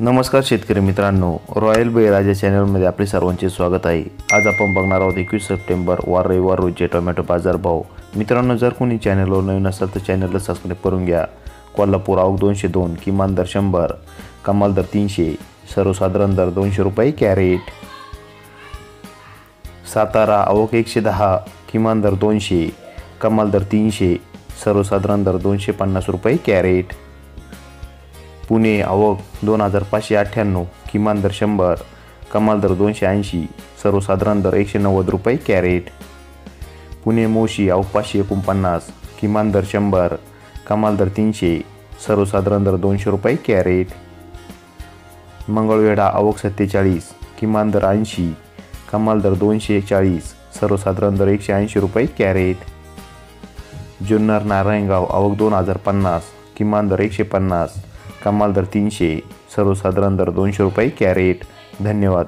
नमस्कार शेतकरी मित्रांनो, रॉयल बळीराजा चॅनलमध्ये आपले सर्वांचे स्वागत आहे। आज आपण बघणार आहोत 21 सप्टेंबर वार रविवार रोजचे टोमॅटो बाजार भाव। मित्रांनो, जर कोणी चॅनलवर नवीन असेल तर चॅनलला सबस्क्राइब करून घ्या। कोल्हापूर आवक 202, किमान दर 100, कमाल दर 300, सर्वसाधारण दर 200 रुपये कॅरेट। सातारा आवक 110, किमान दर 200, कमाल दर 300, सर्वसाधारण दर 250 रुपये कॅरेट। पुणे आवक 2598, किमान दर 100, कमाल दर 280, सर्वसाधारण दर 190 रुपये कॅरेट। पुणे मोशी आवक 549, किमान दर 100, कमाल दर 300, सर्वसाधारण दर 200 रुपये कॅरेट। मंगळवेढा आवक 47, किमान दर 80, कमाल दर 240, सर्वसाधारण दर 180 रुपये कॅरेट। जुन्नर नारायणगाव आवक 2050, किमान दर 150, कमाल दर 300, सर्वसाधारण दर 200 रुपये कॅरेट। धन्यवाद।